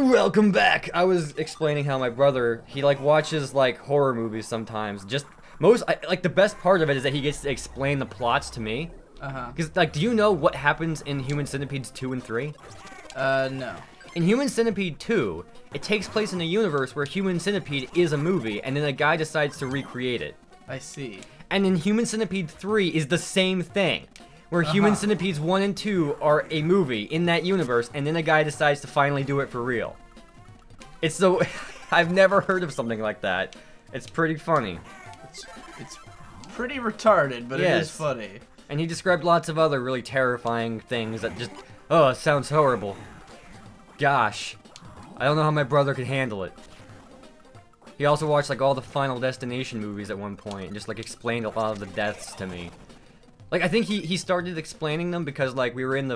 Welcome back! I was explaining how my brother, he like watches like horror movies sometimes. Just like the best part of it is that he gets to explain the plots to me. Because like, do you know what happens in Human Centipedes 2 and 3? No. In Human Centipede 2, it takes place in a universe where Human Centipede is a movie, and then a guy decides to recreate it. I see. And in Human Centipede 3 is the same thing, where Human Centipedes 1 and 2 are a movie in that universe, and then a guy decides to finally do it for real. It's so... I've never heard of something like that. It's pretty funny. It's pretty retarded, but Yes. it is funny. And he described lots of other really terrifying things that just... Oh, it sounds horrible. Gosh. I don't know how my brother could handle it. He also watched like all the Final Destination movies at one point and just like explained a lot of the deaths to me. Like I think he started explaining them because like we were in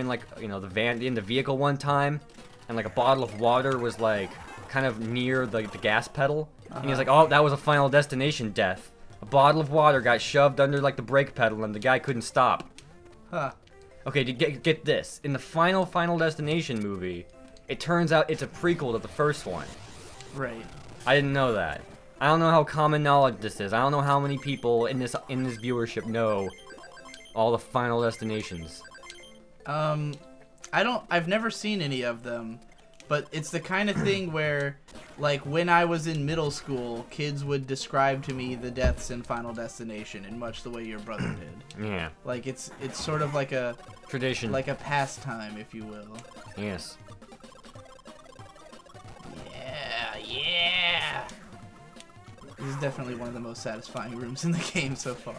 like, you know, the vehicle one time, and like a bottle of water was like kind of near the gas pedal. And he was like, "Oh, that was a Final Destination death. A bottle of water got shoved under like the brake pedal and the guy couldn't stop." Huh. Okay, to get this. In the Final Destination movie, it turns out it's a prequel to the first one. Right. I didn't know that. I don't know how common knowledge this is. I don't know how many people in this viewership know all the Final Destinations. I've never seen any of them, but it's the kind of thing where, like, when I was in middle school, kids would describe to me the deaths in Final Destination in much the way your brother did. Yeah. Like, it's sort of like a... Tradition. Like a pastime, if you will. Yes. Yeah! This is definitely one of the most satisfying rooms in the game so far.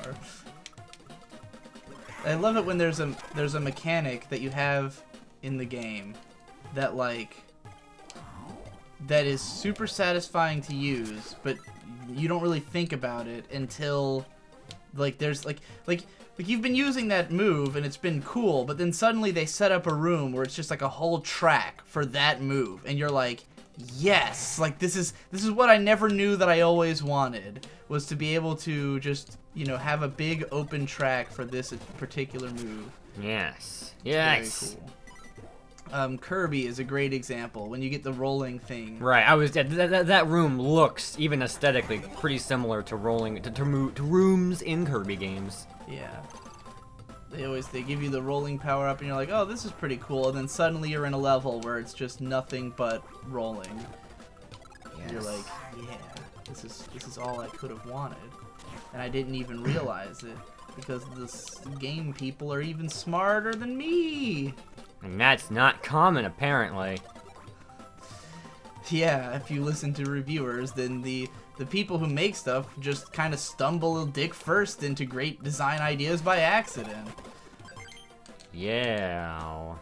I love it when there's a mechanic that you have in the game that like that is super satisfying to use, but you don't really think about it until like there's like you've been using that move and it's been cool, but then suddenly they set up a room where it's just like a whole track for that move and you're like, yes, like this is what I never knew that I always wanted, was to be able to just, you know, have a big open track for this particular move. Yes. It's Yes. very cool. Kirby is a great example when you get the rolling thing. Right. That room looks, even aesthetically, pretty similar to rooms in Kirby games. Yeah. They give you the rolling power up and you're like, oh, this is pretty cool, and then suddenly you're in a level where it's just nothing but rolling. Yes. You're like, yeah, this is all I could have wanted. And I didn't even realize it, because this game people are even smarter than me. And that's not common, apparently. Yeah, if you listen to reviewers, then the people who make stuff just kind of stumble dick first into great design ideas by accident. Yeah.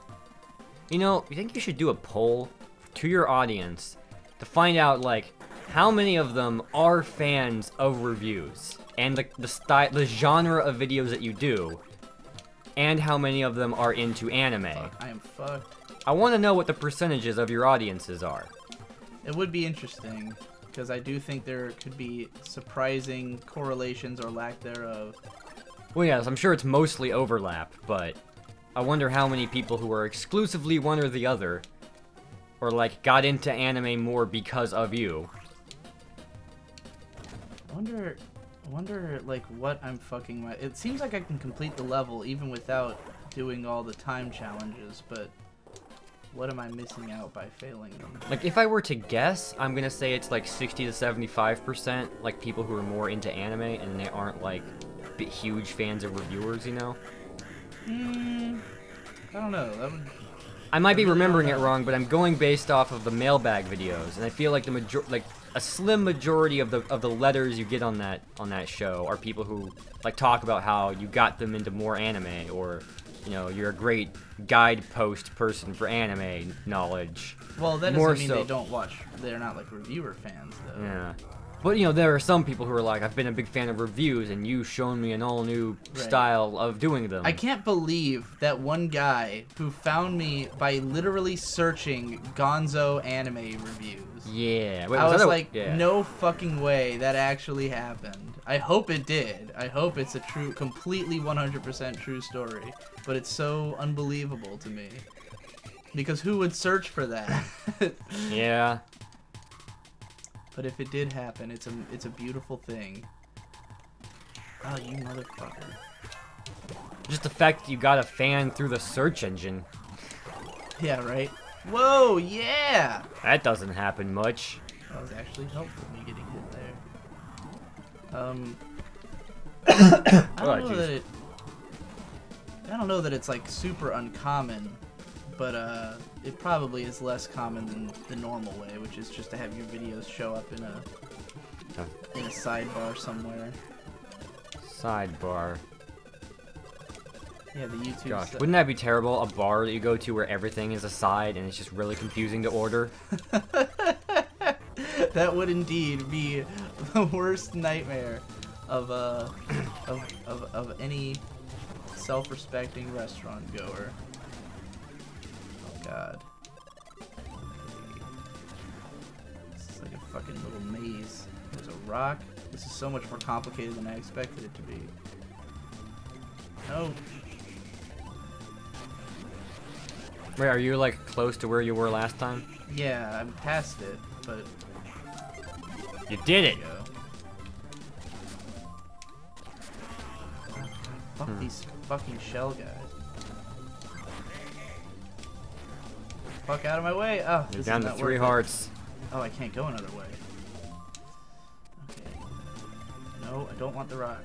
You know, you think you should do a poll to your audience to find out, like, how many of them are fans of reviews and the genre of videos that you do, and how many of them are into anime. Fuck, I am fucked. I want to know what the percentages of your audiences are. It would be interesting, because I do think there could be surprising correlations or lack thereof. Well, yes, I'm sure it's mostly overlap, but I wonder how many people who are exclusively one or the other, or like got into anime more because of you. I wonder like what I'm fucking my... It seems like I can complete the level even without doing all the time challenges, but what am I missing out by failing them? Like, if I were to guess, I'm gonna say it's like 60 to 75%, like people who are more into anime and they aren't like huge fans of reviewers, you know? I don't know. That would... I might be remembering it wrong, but I'm going based off of the mailbag videos, and I feel like a slim majority of the letters you get on that show are people who like talk about how you got them into more anime, or you know, you're a great guidepost person for anime knowledge. Well, that doesn't mean they don't watch. They're not like reviewer fans, though. Yeah. But, you know, there are some people who are like, I've been a big fan of reviews, and you've shown me an all-new style of doing them. I can't believe that one guy who found me by literally searching Gonzo anime reviews. Yeah. Wait, I was like, no fucking way that actually happened. I hope it did. I hope it's a true, completely 100% true story. But it's so unbelievable to me. Because who would search for that? Yeah. But if it did happen, it's a beautiful thing. Oh, you motherfucker. Just the fact that you got a fan through the search engine. Yeah, right? Whoa, yeah! That doesn't happen much. That was actually helpful, me getting hit there. I don't know that it's like super uncommon, but it probably is less common than the normal way, which is just to have your videos show up in a sidebar somewhere. Sidebar. Yeah, the YouTube Gosh, stuff. wouldn't that be terrible? A bar that you go to where everything is a side and it's just really confusing to order? That would indeed be the worst nightmare of any self-respecting restaurant goer. Oh god. Okay. This is like a fucking little maze. There's a rock. This is so much more complicated than I expected it to be. No. Wait, are you like close to where you were last time? Yeah, I'm past it, but You did it! go. Oh, God, fuck these fucking shell guys. Fuck out of my way! Oh, You're this down is to not 3 worth it. hearts. Oh, I can't go another way. Okay. No, I don't want the rock.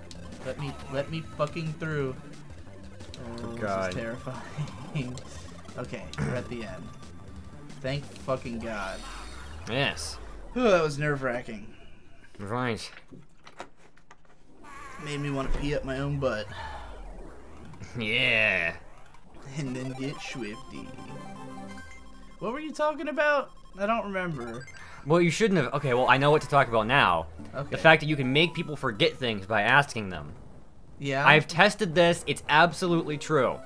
Let me fucking through. Oh, God. this is terrifying. Okay, we're at the end. Thank fucking God. Yes. Whew, that was nerve-wracking. Right. Made me want to pee up my own butt. Yeah. And then get swifty. What were you talking about? I don't remember. Well, you shouldn't have. Okay, well, I know what to talk about now. Okay. The fact that you can make people forget things by asking them. Yeah? I've tested this. It's absolutely true.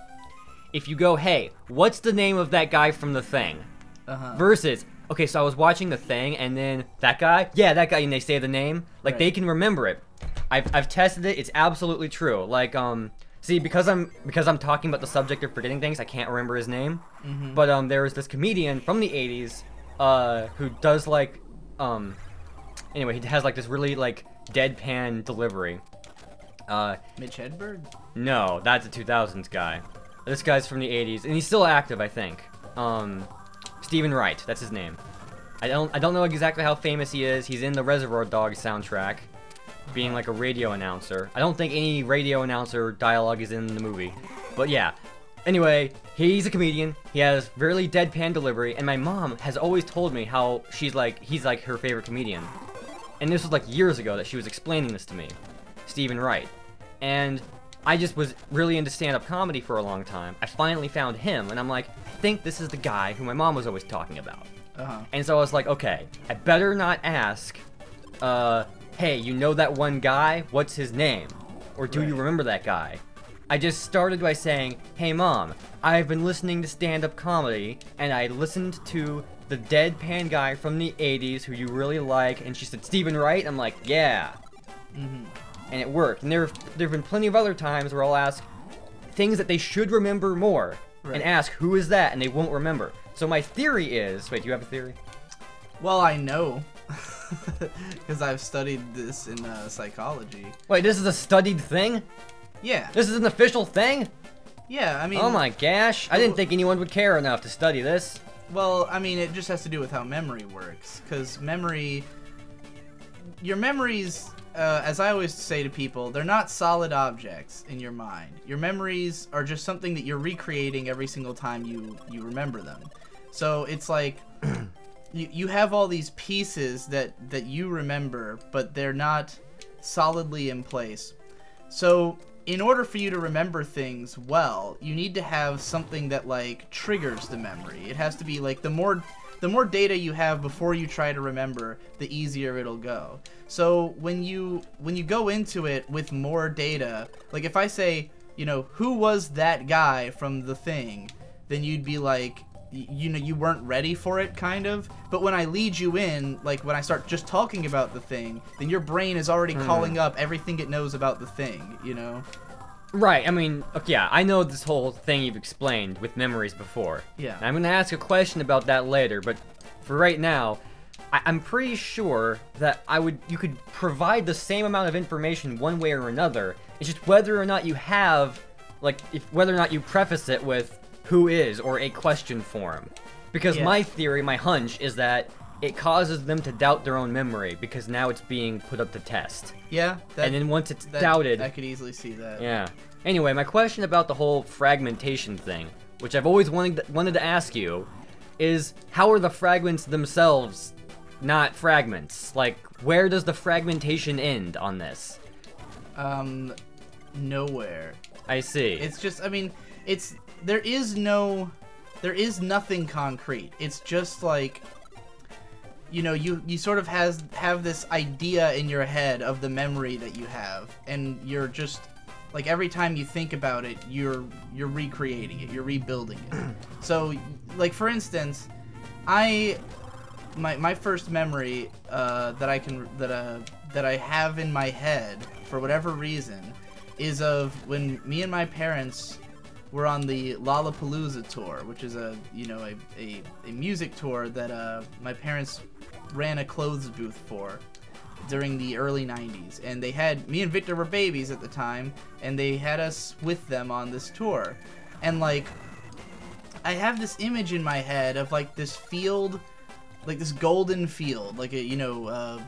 If you go, hey, what's the name of that guy from The Thing? Uh-huh. Versus, okay, so I was watching The Thing, and then that guy, yeah, that guy, and they say the name, like, Right. they can remember it. I've tested it. It's absolutely true. Like, see, because I'm talking about the subject of forgetting things, I can't remember his name. Mm-hmm. But there was this comedian from the 80s who does like anyway, he has like this really like deadpan delivery. Mitch Hedberg? No, that's a 2000s guy. This guy's from the 80s, and he's still active, I think. Stephen Wright, that's his name. I don't know exactly how famous he is. He's in the Reservoir Dogs soundtrack, being like a radio announcer. I don't think any radio announcer dialogue is in the movie, but yeah. Anyway, he's a comedian. He has really deadpan delivery, and my mom has always told me how he's like her favorite comedian. And this was like years ago that she was explaining this to me, Stephen Wright. And I just was really into stand-up comedy for a long time. I finally found him, and I'm like, I think this is the guy who my mom was always talking about. Uh-huh. And so I was like, okay, I better not ask, hey, you know that one guy? What's his name? Or do you Right. remember that guy? I just started by saying, hey mom, I've been listening to stand-up comedy, and I listened to the deadpan guy from the 80s who you really like, and she said, Stephen Wright? I'm like, yeah. Mm-hmm. And it worked. And there've been plenty of other times where I'll ask things that they should remember more, Right. and ask, who is that? And they won't remember. So my theory is, wait, do you have a theory? Well, I know. Because I've studied this in psychology. Wait, this is a studied thing? Yeah. This is an official thing? Yeah, I mean... Oh my gosh, I didn't think anyone would care enough to study this. Well, I mean, it just has to do with how memory works. Because memory... Your memories, as I always say to people, they're not solid objects in your mind. Your memories are just something that you're recreating every single time you remember them. So it's like... You have all these pieces that you remember, but they're not solidly in place. So in order for you to remember things well, you need to have something that like triggers the memory. It has to be like the more data you have before you try to remember, the easier it'll go. So when you go into it with more data, like if I say, you know, who was that guy from The Thing, then you'd be like, you know, you weren't ready for it, kind of. But when I lead you in, like when I start just talking about The Thing, then your brain is already calling up everything it knows about The Thing, you know? Right, I mean, okay, yeah, I know this whole thing you've explained with memories before. Yeah. And I'm gonna ask a question about that later, but for right now, I'm pretty sure that you could provide the same amount of information one way or another. It's just whether or not you have, like, whether or not you preface it with who is or a question form. Because my theory, my hunch, is that it causes them to doubt their own memory because now it's being put up to test. Yeah. And then once it's doubted... I could easily see that. Yeah. Anyway, my question about the whole fragmentation thing, which I've always wanted to ask you, is how are the fragments themselves not fragments? Like, where does the fragmentation end on this? Nowhere. I see. It's just, I mean, there is nothing concrete. It's just like, you know, you sort of have this idea in your head of the memory that you have, and you're just, like, every time you think about it, you're recreating it, you're rebuilding it. So, like, for instance, my first memory that I have in my head for whatever reason is of when me and my parents were on the Lollapalooza tour, which is a music tour that my parents ran a clothes booth for during the early 90s, and me and Victor were babies at the time, and they had us with them on this tour. And like, I have this image in my head of like this field, like this golden field, like a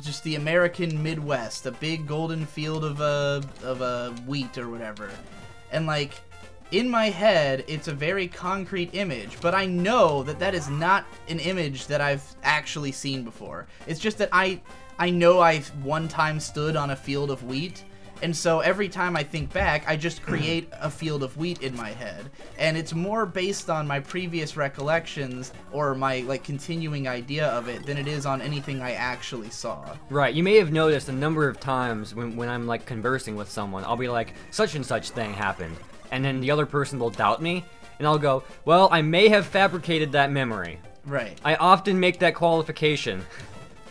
just the American Midwest, a big golden field of wheat or whatever. And like, in my head, it's a very concrete image, but I know that that is not an image that I've actually seen before. It's just that I know I've one time stood on a field of wheat, and so every time I think back, I just create a field of wheat in my head. And it's more based on my previous recollections or my, like, continuing idea of it than it is on anything I actually saw. Right, you may have noticed a number of times when I'm, like, conversing with someone, I'll be like, such and such thing happened. And then the other person will doubt me, and I'll go, well, I may have fabricated that memory. Right. I often make that qualification.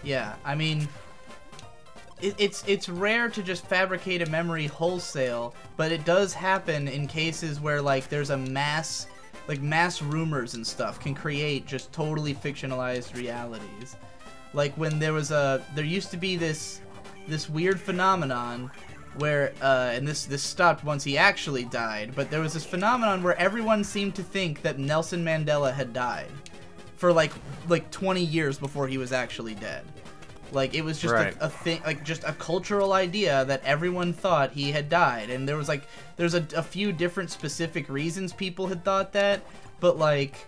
Yeah, I mean, it's rare to just fabricate a memory wholesale, but it does happen in cases where, like, there's a mass rumors and stuff can create just totally fictionalized realities. Like when there used to be this weird phenomenon where, and this stopped once he actually died, but there was this phenomenon where everyone seemed to think that Nelson Mandela had died for like 20 years before he was actually dead. Like, it was just a thing, like, just a cultural idea that everyone thought he had died. And there's a few different specific reasons people had thought that, but, like,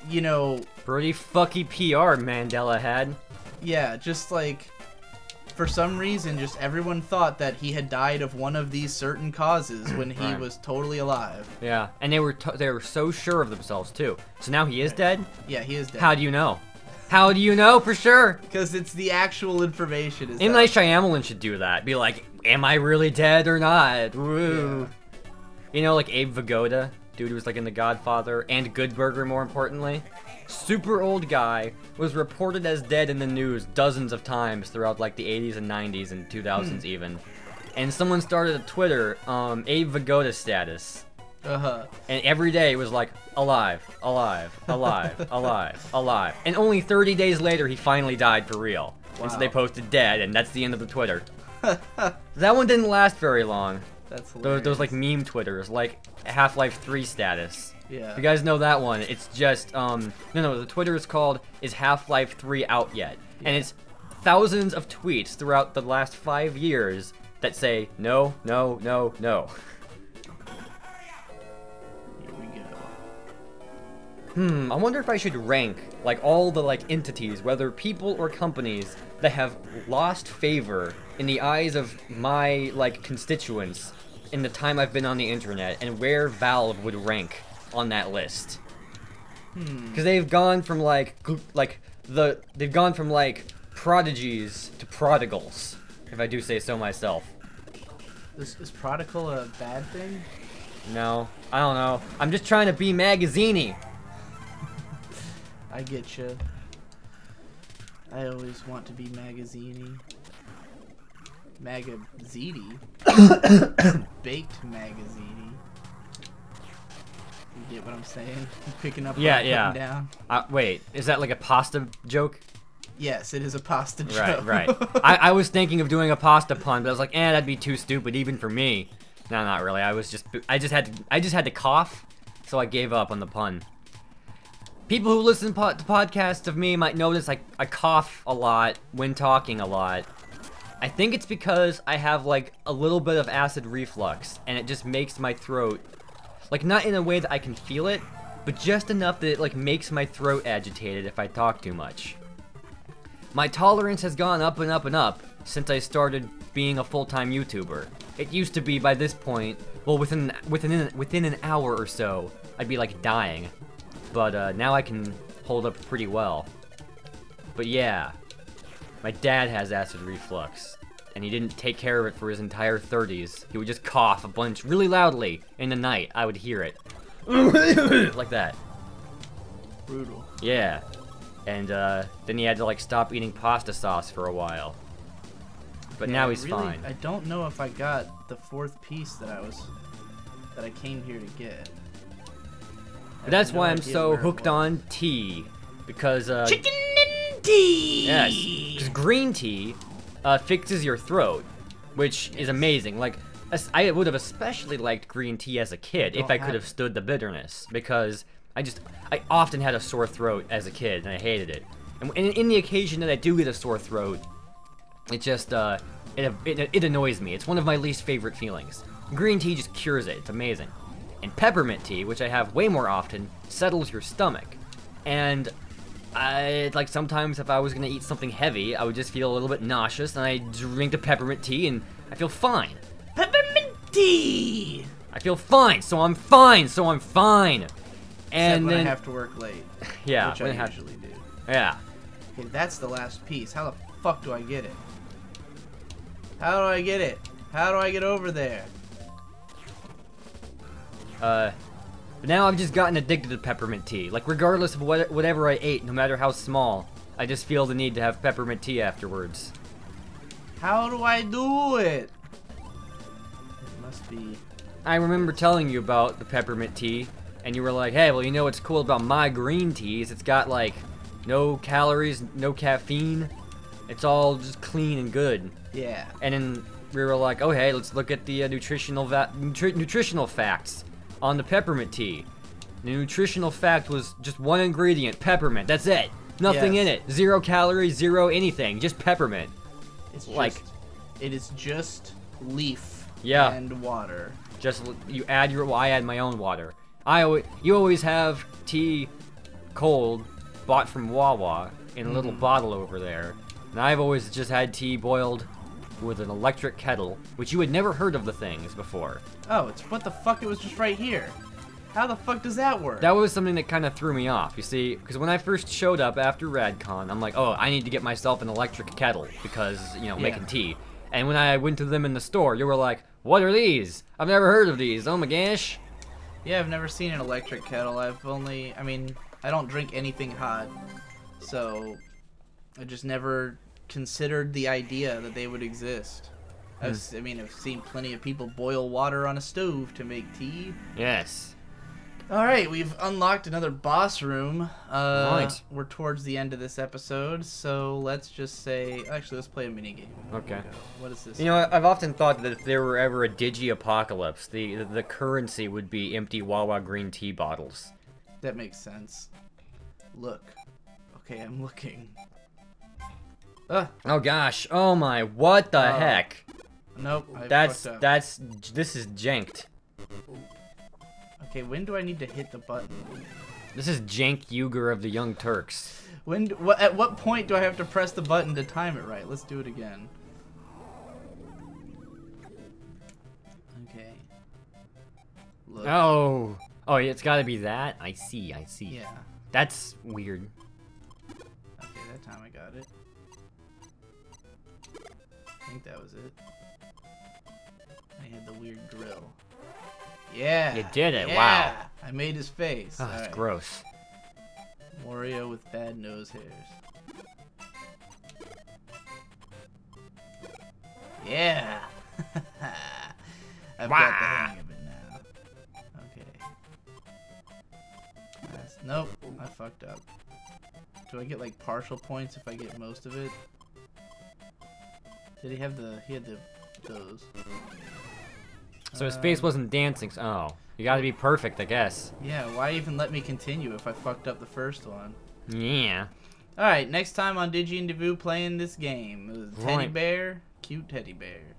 you know... Pretty fucky PR Mandela had. Yeah, just, like, for some reason, just everyone thought that he had died of one of these certain causes when he was totally alive. Yeah, and they were so sure of themselves, too. So now he is dead? Yeah, he is dead. How do you know? How do you know for sure? Because it's the actual information. M. Night Shyamalan should do that. Be like, am I really dead or not? Woo. Yeah. You know, like Abe Vigoda, dude who was like in The Godfather, and Good Burger, more importantly. Super old guy, was reported as dead in the news dozens of times throughout like the 80s and 90s and 2000s even. And someone started a Twitter, Abe Vigoda status. Uh-huh. And every day it was like, alive, alive, alive, alive, alive. And only 30 days later, he finally died for real. Wow. And so they posted dead, and that's the end of the Twitter. That one didn't last very long. That's hilarious. Those like meme Twitters, like Half-Life 3 status. Yeah. If you guys know that one, it's just, no, the Twitter is called, is Half-Life 3 out yet? Yeah. And it's thousands of tweets throughout the last 5 years that say, no, no, no, no. I wonder if I should rank, like, all the, like, entities, whether people or companies, that have lost favor in the eyes of my, like, constituents in the time I've been on the internet, and where Valve would rank on that list. Because they've gone from, they've gone from, like, prodigies to prodigals, if I do say so myself. Is prodigal a bad thing? No, I don't know. I'm just trying to be magazine-y. I get you. I always want to be magazine-y. Magaziti. Baked Magaziti. You get what I'm saying? You picking up what I'm putting down? Wait, is that like a pasta joke? Yes, it is a pasta joke. Right. I was thinking of doing a pasta pun, but I was like, that'd be too stupid even for me. No, not really. I just had to cough, so I gave up on the pun. People who listen to podcasts of me might notice I cough a lot when talking a lot. I think it's because I have like a little bit of acid reflux, and it just makes my throat, like not in a way that I can feel it, but just enough that it like makes my throat agitated if I talk too much. My tolerance has gone up and up and up since I started being a full-time YouTuber. It used to be by this point, well, within an hour or so, I'd be like dying. But now I can hold up pretty well. But yeah, my dad has acid reflux, and he didn't take care of it for his entire 30s. He would just cough a bunch really loudly in the night. I would hear it. Like that. Brutal. Yeah. And then he had to like stop eating pasta sauce for a while. But Yeah, now he's fine. I don't know if I got the fourth piece that I came here to get. But that's why I'm so hooked on tea. Because chicken and tea. Yes, because green tea fixes your throat, which is amazing. Like, I would have especially liked green tea as a kid if I could have stood the bitterness, because I often had a sore throat as a kid, and I hated it. And in the occasion that I do get a sore throat, it just, it annoys me. It's one of my least favorite feelings. Green tea just cures it. It's amazing. And peppermint tea, which I have way more often, settles your stomach. And like sometimes if I was gonna eat something heavy, I would just feel a little bit nauseous, and I drink the peppermint tea, and I feel fine. Peppermint tea! I feel fine, so I'm fine, so I'm fine. And Except then when I have to work late. Yeah, which I usually do. Yeah. Okay, that's the last piece. How the fuck do I get it? How do I get it? How do I get over there? But now I've just gotten addicted to peppermint tea. Like, regardless of whatever I ate, no matter how small, I just feel the need to have peppermint tea afterwards. How do I do it? It must be... I remember telling you about the peppermint tea, and you were like, hey, well, you know what's cool about my green teas? It's got, like, no calories, no caffeine. It's all just clean and good. Yeah. And then we were like, oh, hey, let's look at the nutritional facts on the peppermint tea. The nutritional fact was just one ingredient, peppermint. That's it. Nothing in it. 0 calories, 0 anything. Just peppermint. It's like, it is just leaf yeah, and water. Just you add your. Well, I add my own water. You always have tea cold, bought from Wawa in a little bottle over there, and I've always just had tea boiled with an electric kettle, which you had never heard of the things before. Oh, it's what the fuck? It was just right here. How the fuck does that work? That was something that kind of threw me off, you see, because when I first showed up after RadCon, I'm like, oh, I need to get myself an electric kettle because, you know, making tea. And when I went to them in the store, you were like, what are these? I've never heard of these. Oh my gosh. Yeah, I've never seen an electric kettle. I mean, I don't drink anything hot, so I just never considered the idea that they would exist. I've seen plenty of people boil water on a stove to make tea. Yes. Alright, we've unlocked another boss room. Right. We're towards the end of this episode, so let's just say... Actually, let's play a minigame. Okay. What is this? You know, I've often thought that if there were ever a Digi-apocalypse, the currency would be empty Wawa green tea bottles. That makes sense. Look. Okay, I'm looking. Oh gosh. Oh my, what the heck? Nope, this is janked. Okay, when do I need to hit the button? This is Jank Uger of the Young Turks. At what point do I have to press the button to time it right? Let's do it again. Okay. Look. Oh, it's gotta be that? I see. Yeah. That's weird. Okay, that time I got it. I think that was it. I had the weird drill. Yeah. You did it, yeah. wow. I made his face. Oh, that's gross. Wario with bad nose hairs. Yeah. I've got the hang of it now. Okay. Nope, I fucked up. Do I get like partial points if I get most of it? Did he have the? He had those. So his face wasn't dancing. Oh, you gotta be perfect, I guess. Yeah. Why even let me continue if I fucked up the first one? Yeah. All right. Next time on Digi and Davoo playing this game, teddy bear, cute teddy bear.